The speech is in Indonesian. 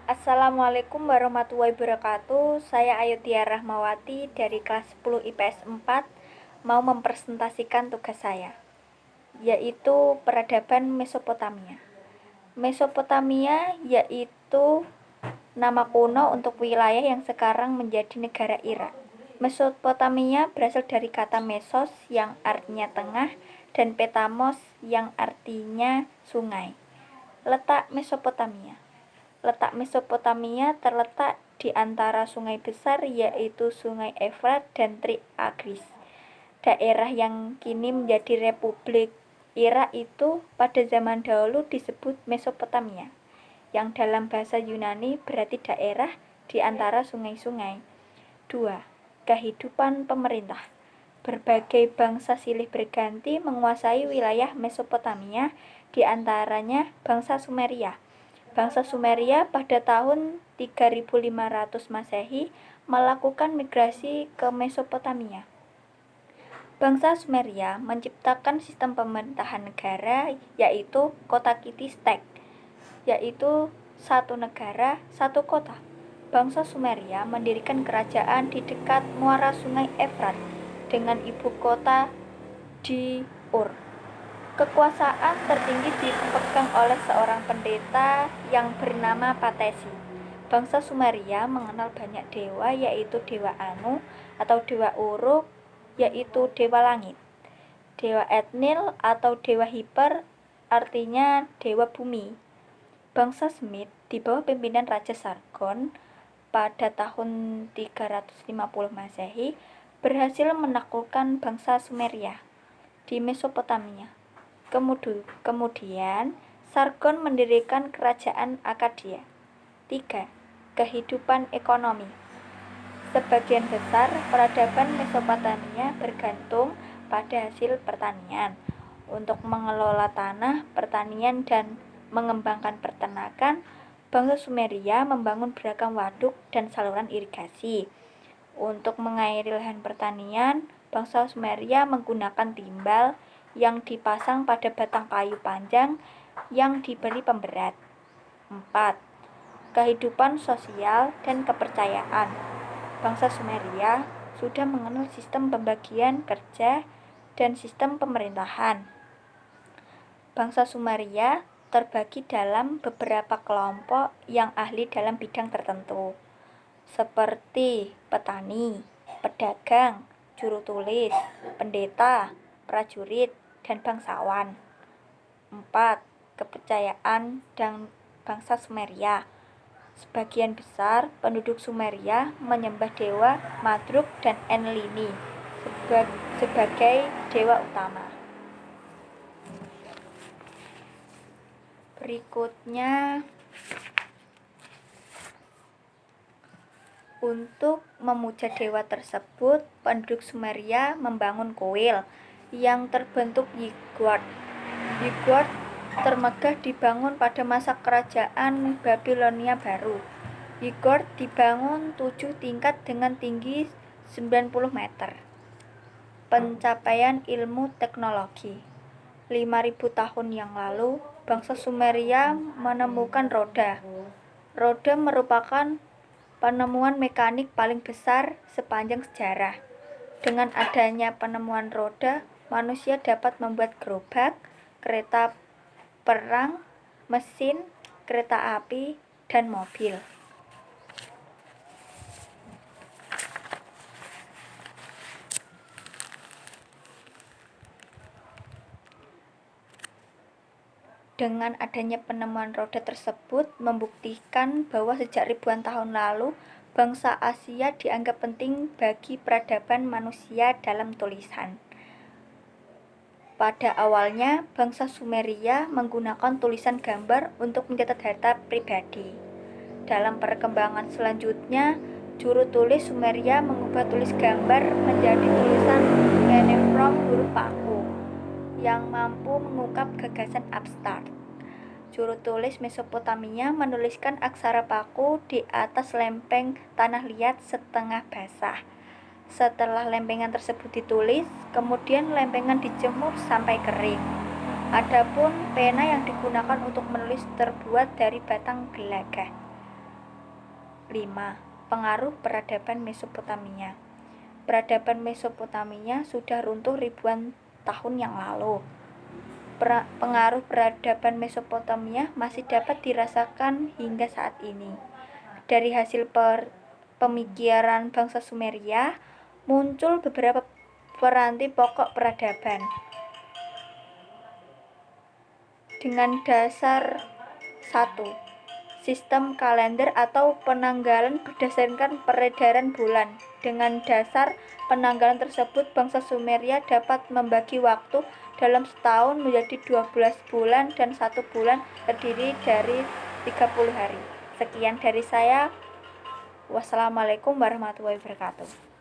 Assalamualaikum warahmatullahi wabarakatuh. Saya Ayudhya Rahmawati dari kelas 10 IPS 4 mau mempresentasikan tugas saya, yaitu peradaban Mesopotamia. Mesopotamia yaitu nama kuno untuk wilayah yang sekarang menjadi negara Irak. Mesopotamia berasal dari kata mesos yang artinya tengah dan petamos yang artinya sungai. Letak Mesopotamia terletak di antara sungai besar yaitu Sungai Efrat dan Tigris. Daerah yang kini menjadi Republik Irak itu pada zaman dahulu disebut Mesopotamia, yang dalam bahasa Yunani berarti daerah di antara sungai-sungai. 2. Kehidupan pemerintah. Berbagai bangsa silih berganti menguasai wilayah Mesopotamia, di antaranya bangsa Sumeria. Bangsa Sumeria pada tahun 3500 Masehi melakukan migrasi ke Mesopotamia. Bangsa Sumeria menciptakan sistem pemerintahan negara yaitu kota Kitistek, yaitu satu negara, satu kota. Bangsa Sumeria mendirikan kerajaan di dekat muara Sungai Efrat dengan ibu kota di Ur. Kekuasaan tertinggi dipegang oleh seorang pendeta yang bernama Patesi. Bangsa Sumeria mengenal banyak dewa, yaitu Dewa Anu atau Dewa Uruk, yaitu Dewa Langit. Dewa Etnil atau Dewa Hiper, artinya Dewa Bumi. Bangsa Semit di bawah pimpinan Raja Sargon pada tahun 350 Masehi berhasil menaklukkan bangsa Sumeria di Mesopotamia. Kemudian Sargon mendirikan kerajaan Akkadia. 3. Kehidupan ekonomi. Sebagian besar peradaban Mesopotamia bergantung pada hasil pertanian. Untuk mengelola tanah, pertanian, dan mengembangkan peternakan, bangsa Sumeria membangun beragam waduk dan saluran irigasi. Untuk mengairi lahan pertanian, bangsa Sumeria menggunakan timbal yang dipasang pada batang kayu panjang yang diberi pemberat. 4. Kehidupan sosial dan kepercayaan. Bangsa Sumeria sudah mengenal sistem pembagian kerja dan sistem pemerintahan. Bangsa Sumeria terbagi dalam beberapa kelompok yang ahli dalam bidang tertentu, seperti petani, pedagang, juru tulis, pendeta, prajurit, dan bangsawan. 4. Kepercayaan dan bangsa Sumeria. Sebagian besar penduduk Sumeria menyembah dewa Madruk dan Enlili sebagai dewa utama. Berikutnya, untuk memuja dewa tersebut, penduduk Sumeria membangun kuil yang terbentuk yigurt. Yigurt termegah dibangun pada masa kerajaan Babilonia baru. Yigurt dibangun 7 tingkat dengan tinggi 90 meter. Pencapaian ilmu teknologi. 5.000 tahun yang lalu, bangsa Sumeria menemukan roda. Roda merupakan penemuan mekanik paling besar sepanjang sejarah. Dengan adanya penemuan roda, manusia dapat membuat gerobak, kereta perang, mesin, kereta api, dan mobil. Dengan adanya penemuan roda tersebut membuktikan bahwa sejak ribuan tahun lalu, bangsa Asia dianggap penting bagi peradaban manusia dalam tulisan. Pada awalnya, bangsa Sumeria menggunakan tulisan gambar untuk mencatat data pribadi. Dalam perkembangan selanjutnya, juru tulis Sumeria mengubah tulis gambar menjadi tulisan cuneiform huruf paku yang mampu mengungkap gagasan abstrak. Juru tulis Mesopotamia menuliskan aksara paku di atas lempeng tanah liat setengah basah. Setelah lempengan tersebut ditulis, kemudian lempengan dijemur sampai kering. Adapun pena yang digunakan untuk menulis terbuat dari batang gelagah. 5. Pengaruh peradaban Mesopotamia. Peradaban Mesopotamia sudah runtuh ribuan tahun yang lalu. Pengaruh peradaban Mesopotamia masih dapat dirasakan hingga saat ini. Dari hasil pemikiran bangsa Sumeria, muncul beberapa piranti pokok peradaban. Dengan dasar 1. Sistem kalender atau penanggalan berdasarkan peredaran bulan. Dengan dasar penanggalan tersebut, bangsa Sumeria dapat membagi waktu dalam setahun menjadi 12 bulan dan 1 bulan terdiri dari 30 hari. Sekian dari saya. Wassalamualaikum warahmatullahi wabarakatuh.